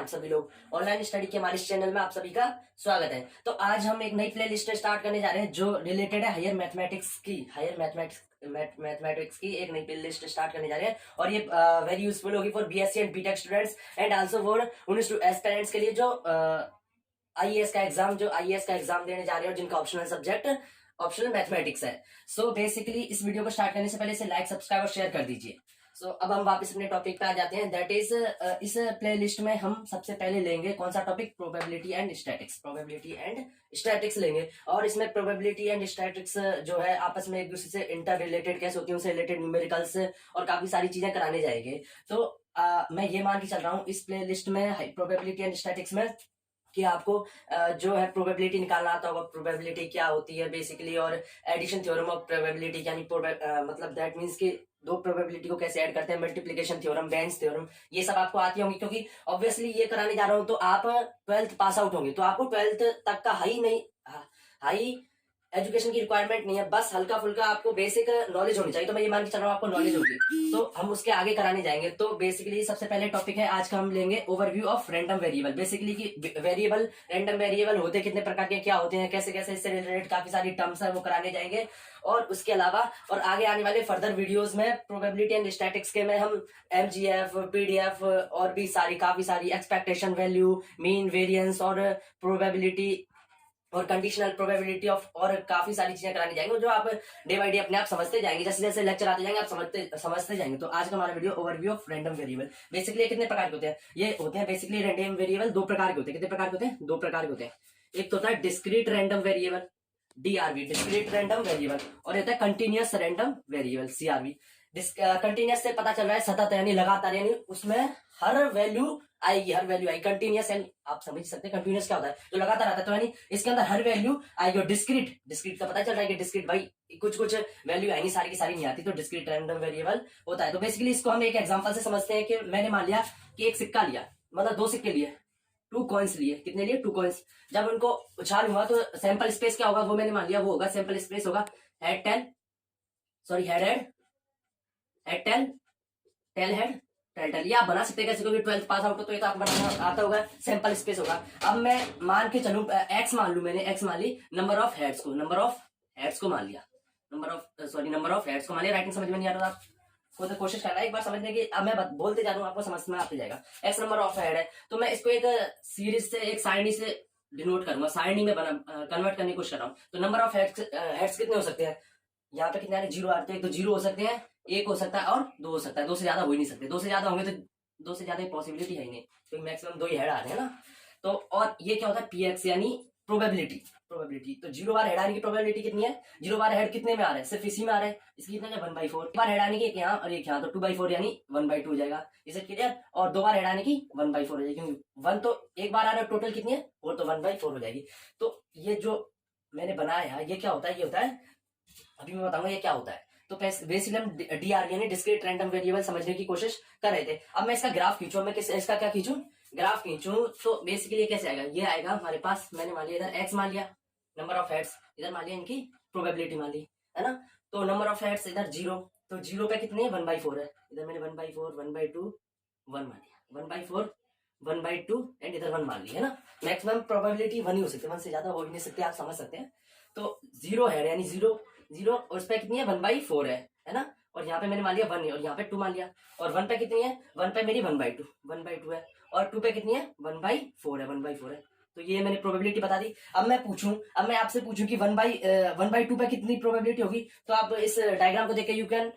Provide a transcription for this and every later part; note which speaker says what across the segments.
Speaker 1: आप सभी लोग। ऑनलाइन स्टडी के हमारे इस चैनल में आप सभी का स्वागत है। तो आज हम एक नई प्लेलिस्ट स्टार्ट करने जा रहे हैं जो रिलेटेड है हायर मैथमेटिक्स की एक नई प्लेलिस्ट स्टार्ट करने जा रहे हैं और ये वेरी यूजफुल होगी for BSc and BTech students and also for उन एस्पिरेंट्स के लिए जो आईएएस का एग्जाम देने जा रहे हैं और जिनका ऑप्शनल मैथमेटिक्स है। सो बेसिकली इस वीडियो को स्टार्ट करने से पहले इसे लाइक, सब्सक्राइब और शेयर कर दीजिए। सो अब हम वापस अपने टॉपिक पे आ जाते हैं। दैट इज इस प्लेलिस्ट में हम सबसे पहले लेंगे कौन सा टॉपिक, प्रोबेबिलिटी एंड स्टैटिक्स लेंगे। और इसमें प्रोबेबिलिटी एंड स्टैटिक्स जो है आपस में एक दूसरे से इंटर रिलेटेड कैसे होती है, उनसे रिलेटेड न्यूमेरिकल्स और काफी सारी चीजें कराने जाएंगे। तो मैं ये मान के चल रहा हूँ इस प्ले लिस्ट में प्रोबेबिलिटी एंड स्टैटिक्स में कि आपको जो है प्रोबेबिलिटी निकालना आता होगा, प्रोबेबिलिटी क्या होती है बेसिकली, और एडिशन थ्योरम ऑफ प्रोबेबिलिटी यानी मतलब दैट मींस कि दो प्रोबेबिलिटी को कैसे ऐड करते हैं, मल्टीप्लिकेशन थ्योरम, बेंस थ्योरम, ये सब आपको आती होंगी। क्योंकि ऑब्वियसली ये कराने जा रहा हूं तो आप 12th पास आउट होंगे, तो आपको 12th तक का हाई एजुकेशन की रिक्वायरमेंट नहीं है, बस हल्का फुल्का आपको बेसिक नॉलेज होनी चाहिए। तो मैं ये मान के चल रहा हूँ आपको नॉलेज होगी, तो हम उसके आगे कराने जाएंगे। तो बेसिकली सबसे पहले टॉपिक है आज का, हम लेंगे overview of random variable. Basically कि वेरिएबल, रैंडम वेरिएबल होते कितने प्रकार के, क्या होते हैं, कैसे कैसे इससे रिलेटेड काफी सारी टर्म्स है वो कराने जाएंगे। और उसके अलावा और आगे आने वाले फर्दर वीडियोस में प्रोबेबिलिटी एंड स्टैटिक्स के में हम एमजीएफ, पीडीएफ और भी काफी सारी एक्सपेक्टेशन वैल्यू, मीन वेरिएंस और प्रोबेबिलिटी और कंडीशनल प्रोबेबिलिटी ऑफ और काफी सारी चीजें करानी जाएंगी जो आप डे बाय डे अपने आप समझते जाएंगे। जैसे जैसे लेक्चर आते जाएंगे आप समझते जाएंगे। तो आज का हमारा video overview of random variable. Basically कितने प्रकार के होते हैं, ये होते हैं बेसिकली रैंडम वेरिएबल दो प्रकार के होते हैं। कितने प्रकार के होते हैं? दो प्रकार के होते हैं। एक तो होता है discrete random variable, DRV, discrete random variable, और होता है continuous random variable, CR-V. Continuous से पता चल रहा है सतत यानी लगातार, यानी उसमें हर वैल्यू आएगी, कंटिन्यूअस यानी आप समझ सकते हैं कंटिन्यूअस क्या होता है, जो लगातार आता है, तो यानी इसके अंदर हर वैल्यू आएगी। और डिस्क्रीट का पता चल रहा है कि डिस्क्रीट भाई कुछ वैल्यू आएगी, सारी की सारी नहीं आती, तो डिस्क्रीट रैंडम वेरिएबल होता है। तो बेसिकली इसको हम एक एग्जांपल से समझते हैं कि मैंने मान लिया कि एक सिक्का लिया, मतलब दो सिक्के लिए, 2 कॉइन्स लिए। कितने लिए? 2 कॉइन्स। जब उनको उछाल हुआ तो सैंपल स्पेस क्या होगा वो मैंने मान लिया, वो होगा सैंपल स्पेस होगा हेड टेल। ये आप बना सकते हैं कैसे, क्योंकि 12th पास आउट हो तो ये तो आपको बनाना आता होगा। सैंपल स्पेस होगा। अब मैं मान के चलूं एक्स मान लू, मैंने एक्स मान ली, नंबर ऑफ हेड्स को मान लिया, राइटिंग समझ में नहीं आ रहा, आपको तो कोशिश करना है एक बार समझने की। अब मैं बोलते जा रहा हूँ, आपको समझ में आते जाएगा। एक्स नंबर ऑफ हेड है, तो मैं इसको एक सीरीज से, एक सारणी से डिनोट करूंगा, सारणी में कन्वर्ट करने की कोशिश कर रहा हूँ। तो नंबर ऑफ हेड्स कितने हो सकते हैं? यहाँ पे कितने आ रहे? 0 आते हैं। एक तो 0 हो सकते हैं, 1 हो सकता है और 2 हो सकता है। 2 से ज्यादा हो ही नहीं सकते। 2 से ज्यादा होंगे तो 2 से ज्यादा पॉसिबिलिटी है ही नहीं, क्योंकि मैक्सिमम 2 ही हेड आ रहे हैं ना। तो और ये क्या होता है? पीएक्स यानी प्रोबेबिलिटी। तो 0 बार हेड आने की प्रोबेबिलिटी कितनी है? 0 बार हेड कितने में आ रहा है? सिर्फ इसी में आ रहा है। इसकी कितना है? 1/4 बार हेड आने की, एक यहाँ और एक यहाँ, तो 2/4 यानी 1/2 हो जाएगा। इसे क्लियर? और 2 बार हेड आने की 1/4 हो जाएगी, क्योंकि 1 तो एक बार आ रहा है, टोटल कितनी है? 4, तो 1/4 हो जाएगी। तो ये जो मैंने बनाया ये क्या होता है? ये होता है, अभी मैं बताऊंगा ये क्या होता है। तो बेसिकली हम डीआरवी यानी डिस्क्रीट रैंडम वेरिएबल समझने की कोशिश कर रहे थे। अब मैं इसका ग्राफ खींचूं, मैं इसका क्या खींचूं? ग्राफ खींचूं। तो बेसिकली ये कैसे आएगा? ये आएगा हमारे पास, मैंने मान लिया इधर एक्स मान लिया, नंबर ऑफ हेड्स इधर मान लिया, इनकी प्रोबेबिलिटी मान ली, है ना। तो नंबर ऑफ हेड्स इधर 0, तो 0 पे कितनी है? 1/4 है। इधर मैंने 1/4, 1/2, 1 मान लिया, 1/4, 1/2 एंड इधर 1 मान ली, है ना। मैक्सिमम प्रोबेबिलिटी 1 ही हो सकती है, 1 से ज्यादा हो ही नहीं सकती, आप समझ सकते हैं। तो 0 हेड यानी 0 और उस पे कितनी है? 1/4 है ना। और यहाँ पे मैंने मान लिया 1 है, और यहाँ पे 2 मान लिया। और 1 पे कितनी है? 1 पे मेरी 1/2 है, और 2 पे कितनी है? 1/4 है। तो ये मैंने प्रोबेबिलिटी बता दी। अब मैं आपसे पूछूं कि 1/2 पे कितनी प्रोबेबिलिटी होगी, तो आप इस डायग्राम को देख के यू कैन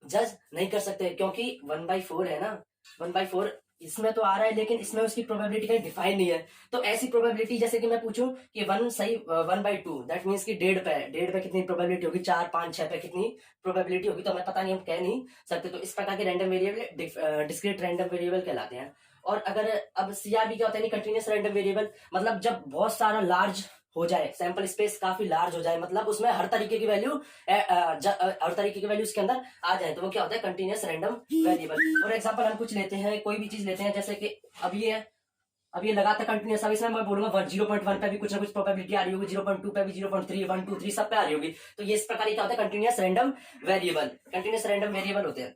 Speaker 1: जज नहीं कर सकते, क्योंकि 1/4 है ना, 1/4 इसमें तो आ रहा है, लेकिन इसमें उसकी प्रोबेबिलिटी कहीं डिफाइन नहीं है। तो ऐसी प्रोबेबिलिटी जैसे कि मैं पूछूं कि 1 सही 1/2, दैट मीन्स कि 1.5 पे कितनी प्रोबेबिलिटी होगी, 4, 5, 6 पे कितनी प्रोबेबिलिटी होगी, तो हमें पता नहीं, हम कह नहीं सकते। तो इस प्रकार के random variable discrete random variable कहलाते हैं। और अगर अब सीआरबी क्या होता है? कंटिन्यूअस रैंडम वेरिएबल, मतलब जब बहुत सारा लार्ज हो जाए, सैंपल स्पेस काफी लार्ज हो जाए, मतलब उसमें हर तरीके की वैल्यू इसके अंदर आ जाए, तो वो क्या होता है? Continuous random variable. और एग्जांपल हम कुछ लेते हैं, कोई भी चीज लेते हैं, जैसे कि अब ये लगातार कंटिन्यूअस, अब इसमें मैं बोलूंगा 0.1 पे भी कुछ ना कुछ प्रोबेबिलिटी आ रही होगी, 0.2 पे भी, 0.3, 1, 2, 3 सब पे आ रही होगी। तो ये इस प्रकार क्या होता है? कंटिन्यूअस रैंडम वेरिएबल होते हैं।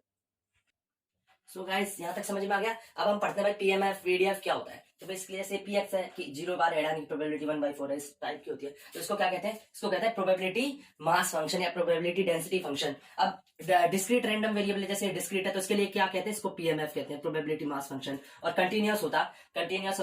Speaker 1: सो गाइस यहाँ तक समझ में आ गया। अब हम पढ़ते हैं भाई पीएमएफ पीडीएफ क्या होता है। तो बेसिकली जैसे पीएक्स है कि 0 बार ऐड आने की प्रोबेबिलिटी 1/4 है, इस टाइप की होती है। तो इसको क्या कहते हैं, इसको कहते हैं प्रोबेबिलिटी मास फंक्शन या प्रोबेबिलिटी डेंसिटी फंक्शन। अब डिस्क्रीट रैंडम वेरिएबल जैसे डिस्क्रीट है तो इसके लिए क्या कहते हैं, इसको पीएमएफ कहते हैं, प्रोबेबिलिटी मास फंक्शन। और कंटिन्यूअस होता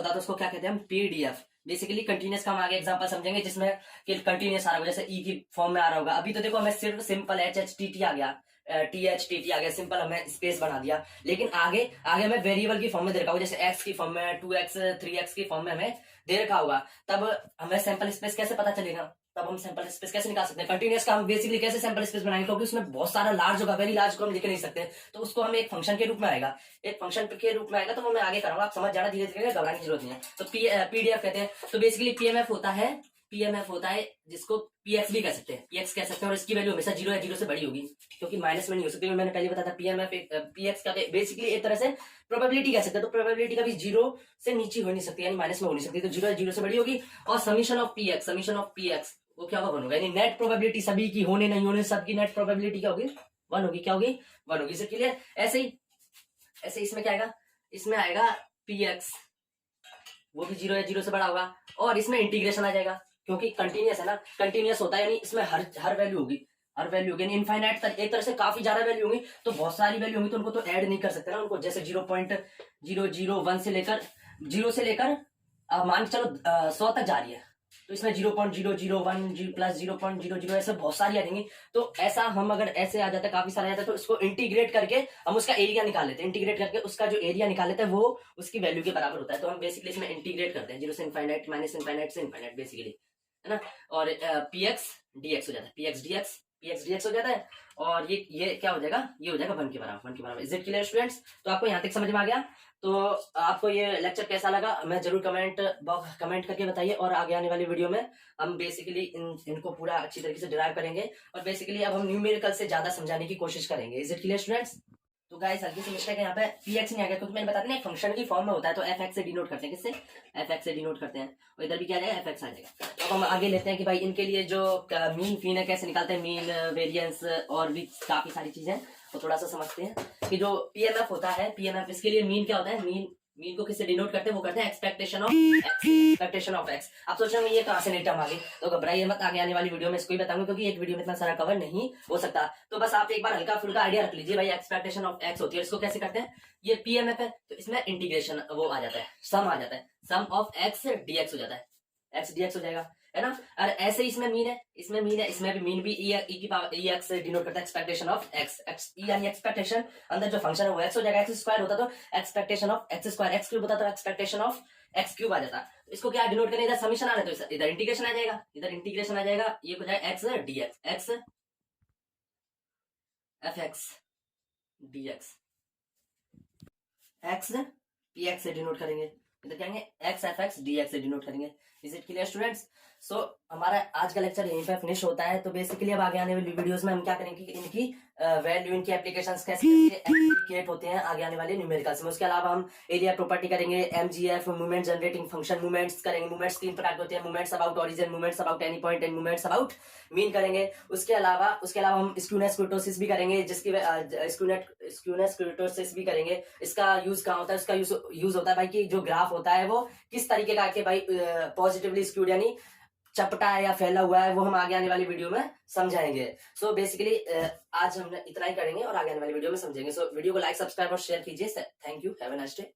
Speaker 1: तो उसको क्या कहते हैं हम, पीडीएफ। बेसिकली कंटिन्यूअस का हम आगे एग्जांपल समझेंगे जिसमें कि कंटिन्यूअस आ रहा होगा, जैसे ई की फॉर्म में आ रहा होगा। अभी तो देखो हमें सिर्फ simple H H T T आ गया, टी एच टी टी आ गया, सिंपल हमें स्पेस बना दिया। लेकिन आगे आगे हमें वेरिएबल की फॉर्म में दे रखा होगा, जैसे एक्स की फॉर्म में, 2x 3x की फॉर्म में हमें दे रखा होगा। तब हमें सैंपल स्पेस कैसे पता चलेगा, तब हम सैंपल स्पेस कैसे निकाल सकते हैं। कंटिन्यूअस का हम बेसिकली कैसे सैंपल स्पेस बनाएंगे, क्योंकि उसमें बहुत सारा लार्ज होगा, वेरी लार्ज को हम लिख नहीं सकते। तो उसको हम एक फंक्शन के रूप में आएगा, एक फंक्शन के रूप में आएगा। तो वो मैं आगे करूंगा, आप समझ जाना धीरे धीरे, घबराने की जरूरत नहीं है। तो पीडीएफ कहते हैं। तो बेसिकली पीएमएफ होता है जिसको पीएक्स भी कह सकते हैं, पीएक्स कह सकते हैं। और इसकी वैल्यू हमेशा 0 या 0 से बड़ी होगी, क्योंकि माइनस में नहीं हो सकती। मैंने पहले बताया था पीएमएफ पीएक्स का बेसिकली एक तरह से प्रोबेबिलिटी कह सकते हैं। तो प्रोबेबिलिटी कभी 0 से नीचे हो नहीं सकती, यानी माइनस में हो नहीं सकती। तो 0 या 0 से बड़ी होगी। और समीशन ऑफ पीएक्स वो क्या होगा, 1 होगा। यानी नेट प्रोबेबिलिटी सभी की होने नहीं होने सबकी नेट प्रोबेबिलिटी क्या होगी, 1 होगी। क्या होगी, 1 होगी। इसके लिए ऐसे इसमें क्या आएगा, इसमें आएगा पीएक्स, वो भी 0 या 0 से बड़ा होगा। और इसमें इंटीग्रेशन आ जाएगा, क्योंकि कंटिन्यूअस है ना, कंटिन्यूअस होता है यानी इसमें हर वैल्यू होगी, यानी इनफाइनाइट तक। एक तरह से काफी ज्यादा वैल्यू होगी, तो बहुत सारी वैल्यू होंगी, तो उनको तो ऐड नहीं कर सकते ना उनको। जैसे 0.001 से लेकर 0 से लेकर मान के चलो 100 तक जा रही है, तो इसमें 0.001 प्लस 0.00 ऐसे बहुत सारी आ जाएंगी। तो ऐसा हम अगर ऐसे आ जाता है, काफी सारा आ जाता है, तो इसको इंटीग्रेट करके हम उसका एरिया निकाल लेते हैं। इंटीग्रेट करके उसका जो एरिया निकाल लेते हैं वो उसकी वैल्यू के बराबर होता है। तो हम बेसिकली इसमें इंटीग्रेट करते हैं 0 से इनफाइनाइट, माइनस इनफाइनाइट से इनफाइनाइट बेसिकली, है ना। और पीएक्स डीएक्स हो जाता है, पीएक्स डीएक्स हो जाता है। और ये क्या हो जाएगा, ये हो जाएगा 1 के बराबर। Is it clear students? तो आपको यहाँ तक समझ में आ गया? तो आपको ये लेक्चर कैसा लगा मैं जरूर कमेंट करके बताइए। और आगे आने वाली वीडियो में हम बेसिकली इनको पूरा अच्छी तरीके से डिराइव करेंगे। और बेसिकली अब हम न्यूमेरिकल से ज्यादा समझाने की कोशिश करेंगे। Is it clear students? तो गाइस हल्की सी मिस्टेक है यहाँ पे, पीएक्स नहीं आ गया क्योंकि मैंने बताया ना एक फंक्शन की फॉर्म में होता है। तो एफएक्स से डिनोट करते हैं, किससे, एफएक्स से डिनोट करते हैं। और इधर भी क्या आ जाएगा, एफएक्स आ जाएगा। तो हम आगे लेते हैं कि भाई इनके लिए जो मीन फीन है कैसे निकालते हैं, मीन वेरिएंस और भी काफी सारी चीजें, तो थोड़ा सा समझते हैं कि जो पीएमएफ होता है, पीएमएफ इसके लिए मीन क्या होता है, मीन को किससे डिनोट करते हैं, वो करते हैं एक्सपेक्टेशन ऑफ एक्स। आप सोच रहे हो ये कहां से नहीं टर्म आ गई, तो घबराइए मत, आगे आने वाली वीडियो में इसको ही बताऊंगा, क्योंकि एक वीडियो में इतना सारा कवर नहीं हो सकता। तो बस आप एक बार हल्का फुल्का आइडिया रख लीजिए भाई, एक्सपेक्टेशन ऑफ एक्स होती है, इसको कैसे करते हैं, ये पीएमएफ है तो इसमें इंटीग्रेशन वो आ जाता है, सम आ जाता है, सम ऑफ एक्स डीएक्स हो जाता है, एक्स डीएक्स हो जाएगा, है ना। और ऐसे ही इसमें मीन है, इसमें भी मीन भी ई की पावर ई एक्स से डिनोट करता है एक्सपेक्टेशन ऑफ एक्स यानी एक्सपेक्टेशन अंदर जो फंक्शन है वो एक्स हो जाएगा। एक्स स्क्वायर होता तो expectation of x square, x cube होता तो एक्सपेक्टेशन ऑफ एक्स क्यूब आ जाता। तो इसको क्या डिनोट करें, इधर समीशन आ रहा है तो इधर इंटीग्रेशन आ जाएगा, ये हो जाएगा x dx, x f x dx, x p x से डिनोट करेंगे, इधर क्या x f x d x से डिनोट करेंगे। Is it clear students? So हमारा आज का लेक्चर यहीं पे फिनिश होता है। तो बेसिकली अब आगे आने वाली वीडियोस में हम क्या करेंगे कि इनकी वैल्यू, इनकी एप्लीकेशंस कैसे एप्लीकेट होते हैं आगे आने वाले न्यूमेरिकल्स में। उसके अलावा हम एरिया प्रॉपर्टी करेंगे, MGF movement generating function, movements करेंगे। मूवमेंट्स 3 प्रकार के होते हैं, movements about origin, movements about any point and movements about mean करेंगे। उसके अलावा हम स्क्यूनेस कुर्टोसिस भी करेंगे, जिसकी स्क्यूनेस कुर्टोसिस भी करेंगे। इसका यूज कहाँ होता है, इसका यूज होता है भाई कि जो ग्राफ होता है वो किस तरीके का कि भाई पॉजिटिवली स्क्यूड यानी चपटा है या फैला हुआ है, वो हम आगे आने वाली वीडियो में समझाएंगे। सो बेसिकली आज हम इतना ही करेंगे और आगे आने वाली वीडियो में समझेंगे। सो वीडियो को लाइक, सब्सक्राइब और शेयर कीजिए। Thank you, have a nice day.